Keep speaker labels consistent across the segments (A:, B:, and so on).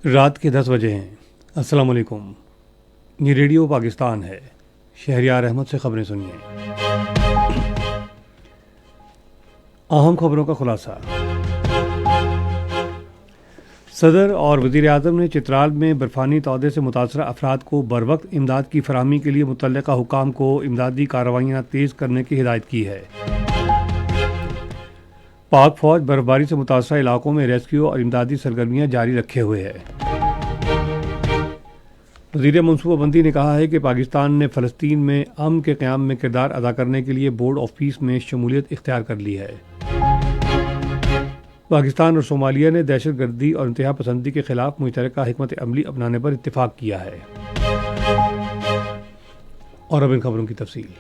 A: رات کے 10 بجے ہیں۔ السلام علیکم، یہ ریڈیو پاکستان ہے۔ شہریار احمد سے خبریں سنیے۔ اہم خبروں کا خلاصہ۔ صدر اور وزیر اعظم نے چترال میں برفانی تودے سے متاثرہ افراد کو بروقت امداد کی فراہمی کے لیے متعلقہ حکام کو امدادی کارروائیاں تیز کرنے کی ہدایت کی ہے۔ پاک فوج برفباری سے متاثرہ علاقوں میں ریسکیو اور امدادی سرگرمیاں جاری رکھے ہوئے ہے۔ وزیر منصوبہ بندی نے کہا ہے کہ پاکستان نے فلسطین میں امن کے قیام میں کردار ادا کرنے کے لیے بورڈ آف پیس میں شمولیت اختیار کر لی ہے۔ پاکستان اور صومالیہ نے دہشت گردی اور انتہا پسندی کے خلاف مشترکہ حکمت عملی اپنانے پر اتفاق کیا ہے۔ اور اب ان خبروں کی تفصیل۔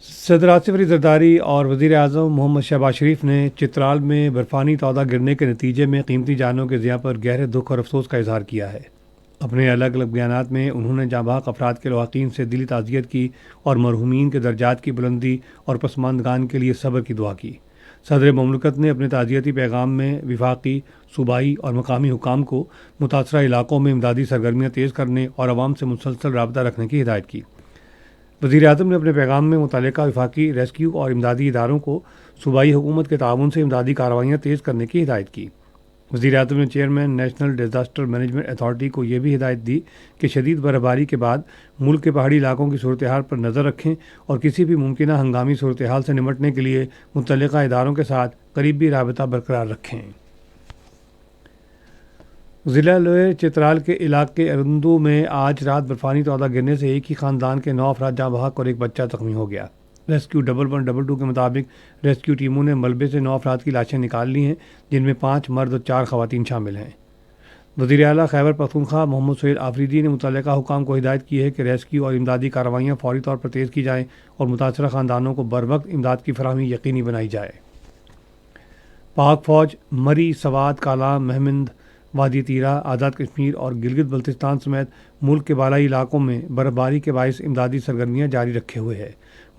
A: صدر آصف علی زرداری اور وزیر اعظم محمد شہباز شریف نے چترال میں برفانی تودہ گرنے کے نتیجے میں قیمتی جانوں کے ضیاع پر گہرے دکھ اور افسوس کا اظہار کیا ہے۔ اپنے الگ الگ بیانات میں انہوں نے جاں بحق افراد کے لواحقین سے دلی تعزیت کی اور مرحومین کے درجات کی بلندی اور پسماندگان کے لیے صبر کی دعا کی۔ صدر مملکت نے اپنے تعزیتی پیغام میں وفاقی، صوبائی اور مقامی حکام کو متاثرہ علاقوں میں امدادی سرگرمیاں تیز کرنے اور عوام سے مسلسل رابطہ رکھنے کی ہدایت کی۔ وزیر اعظم نے اپنے پیغام میں متعلقہ وفاقی ریسکیو اور امدادی اداروں کو صوبائی حکومت کے تعاون سے امدادی کارروائیاں تیز کرنے کی ہدایت کی۔ وزیر اعظم نے chairman national disaster management authority کو یہ بھی ہدایت دی کہ شدید برفباری کے بعد ملک کے پہاڑی علاقوں کی صورتحال پر نظر رکھیں اور کسی بھی ممکنہ ہنگامی صورتحال سے نمٹنے کے لیے متعلقہ اداروں کے ساتھ قریبی رابطہ برقرار رکھیں۔ ضلع لوئر چترال کے علاقے ارندو میں آج رات برفانی تودہ گرنے سے ایک ہی خاندان کے 9 افراد جاں بحق اور ایک بچہ زخمی ہو گیا۔ ریسکیو 1122 کے مطابق ریسکیو ٹیموں نے ملبے سے 9 افراد کی لاشیں نکال لی ہیں، جن میں 5 مرد اور 4 خواتین شامل ہیں۔ وزیر اعلیٰ خیبر پختونخوا محمد سہیل آفریدی نے متعلقہ حکام کو ہدایت کی ہے کہ ریسکیو اور امدادی کارروائیاں فوری طور پر تیز کی جائیں اور متاثرہ خاندانوں کو بروقت امداد کی فراہمی یقینی بنائی جائے۔ پاک فوج مری، سوات، کالام، مہمند، وادی تیرا، آزاد کشمیر اور گلگت بلتستان سمیت ملک کے بالائی علاقوں میں برفباری کے باعث امدادی سرگرمیاں جاری رکھے ہوئے ہے۔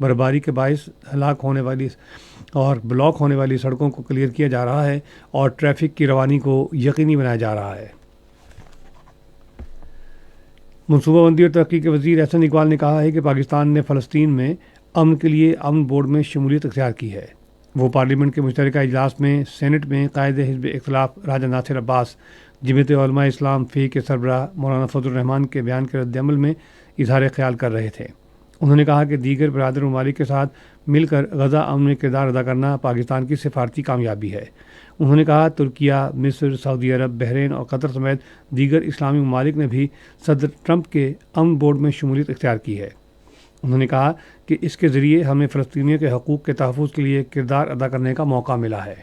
A: برفباری کے باعث ہلاک ہونے والی اور بلاک ہونے والی سڑکوں کو کلیئر کیا جا رہا ہے اور ٹریفک کی روانی کو یقینی بنایا جا رہا ہے۔ منصوبہ بندی اور ترقی کے وزیر احسن اقبال نے کہا ہے کہ پاکستان نے فلسطین میں امن کے لیے امن بورڈ میں شمولیت اختیار کی ہے۔ وہ پارلیمنٹ کے مشترکہ اجلاس میں سینٹ میں قائد حزب اختلاف راجہ ناصر عباس، جمعیت علماء اسلام فی کے سربراہ مولانا فضل الرحمان کے بیان کے رد عمل میں اظہار خیال کر رہے تھے۔ انہوں نے کہا کہ دیگر برادر ممالک کے ساتھ مل کر غزہ امن میں کردار ادا کرنا پاکستان کی سفارتی کامیابی ہے۔ انہوں نے کہا ترکیہ، مصر، سعودی عرب، بحرین اور قطر سمیت دیگر اسلامی ممالک نے بھی صدر ٹرمپ کے امن بورڈ میں شمولیت اختیار کی ہے۔ انہوں نے کہا کہ اس کے ذریعے ہمیں فلسطینیوں کے حقوق کے تحفظ کے لیے کردار ادا کرنے کا موقع ملا ہے۔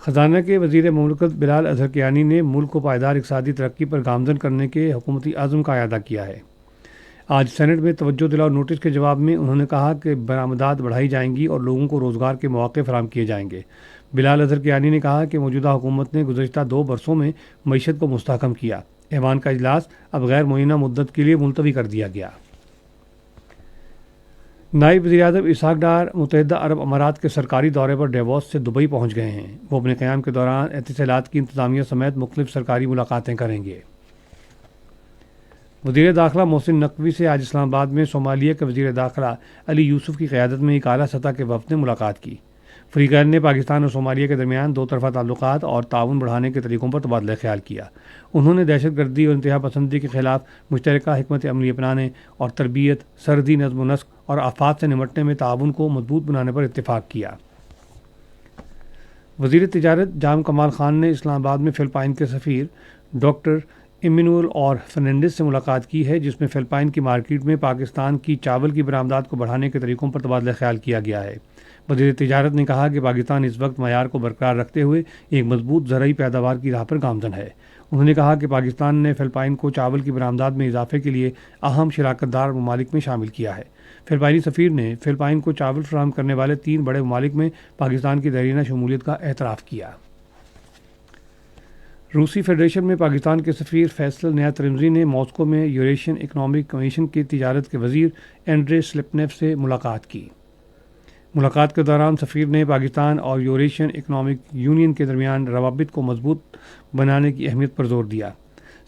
A: خزانہ کے وزیر مملکت بلال اظہر کیانی نے ملک کو پائیدار اقتصادی ترقی پر گامزن کرنے کے حکومتی عزم کا اعادہ کیا ہے۔ آج سینٹ میں توجہ دلاؤ نوٹس کے جواب میں انہوں نے کہا کہ برآمدات بڑھائی جائیں گی اور لوگوں کو روزگار کے مواقع فراہم کیے جائیں گے۔ بلال اظہر کیانی نے کہا کہ موجودہ حکومت نے گزشتہ 2 برسوں میں معیشت کو مستحکم کیا۔ ایوان کا اجلاس اب غیر معینہ مدت کے لیے ملتوی کر دیا گیا۔ نائب وزیر اعظم اسحاق ڈار متحدہ عرب امارات کے سرکاری دورے پر ڈیووس سے دبئی پہنچ گئے ہیں۔ وہ اپنے قیام کے دوران اتصالات کی انتظامیہ سمیت مختلف سرکاری ملاقاتیں کریں گے۔ وزیر داخلہ محسن نقوی سے آج اسلام آباد میں صومالیہ کے وزیر داخلہ علی یوسف کی قیادت میں ایک اعلیٰ سطح کے وفد نے ملاقات کی۔ فریقین نے پاکستان اور صومالیہ کے درمیان 2 طرفہ تعلقات اور تعاون بڑھانے کے طریقوں پر تبادلہ خیال کیا۔ انہوں نے دہشت گردی اور انتہا پسندی کے خلاف مشترکہ حکمت عملی اپنانے اور تربیت، سرحدی نظم و نسق اور آفات سے نمٹنے میں تعاون کو مضبوط بنانے پر اتفاق کیا۔ وزیر تجارت جام کمال خان نے اسلام آباد میں فلپائن کے سفیر ڈاکٹر ایمینول اور فرنینڈس سے ملاقات کی ہے، جس میں فلپائن کی مارکیٹ میں پاکستان کی چاول کی برآمدات کو بڑھانے کے طریقوں پر تبادلہ خیال کیا گیا ہے۔ وزیر تجارت نے کہا کہ پاکستان اس وقت معیار کو برقرار رکھتے ہوئے ایک مضبوط زرعی پیداوار کی راہ پر گامزن ہے۔ انہوں نے کہا کہ پاکستان نے فلپائن کو چاول کی برآمدات میں اضافے کے لیے اہم شراکت دار ممالک میں شامل کیا ہے۔ فلپائنی سفیر نے فلپائن کو چاول فراہم کرنے والے 3 بڑے ممالک میں پاکستان کی دیرینہ شمولیت کا اعتراف کیا۔ روسی فیڈریشن میں پاکستان کے سفیر فیصل نیا ترمزی نے ماسکو میں یوریشین اکنامک کمیشن کی تجارت کے وزیر اینڈرے سلیپنیف سے ملاقات کی۔ ملاقات کے دوران سفیر نے پاکستان اور یوریشین اکنامک یونین کے درمیان روابط کو مضبوط بنانے کی اہمیت پر زور دیا۔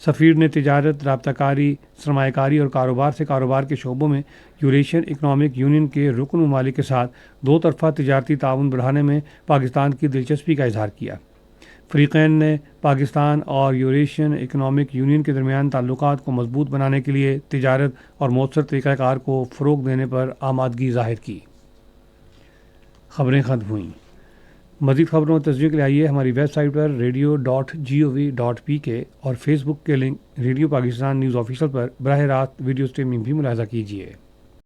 A: سفیر نے تجارت، رابطہ کاری، سرمایہ کاری اور کاروبار سے کاروبار کے شعبوں میں یوریشین اکنامک یونین کے رکن ممالک کے ساتھ دو طرفہ تجارتی تعاون بڑھانے میں پاکستان کی دلچسپی کا اظہار کیا۔ فریقین نے پاکستان اور یوریشین اکنامک یونین کے درمیان تعلقات کو مضبوط بنانے کے لیے تجارت اور مؤثر طریقہ کار کو فروغ دینے پر آمادگی ظاہر کی۔ خبریں ختم ہوئیں۔ مزید خبروں اور تصویروں کے لیے آئیے ہماری ویب سائٹ پر radio.gov.pk اور فیس بک کے link radio Pakistan news official پر براہ راست ویڈیو اسٹریمنگ بھی ملاحظہ کیجیے۔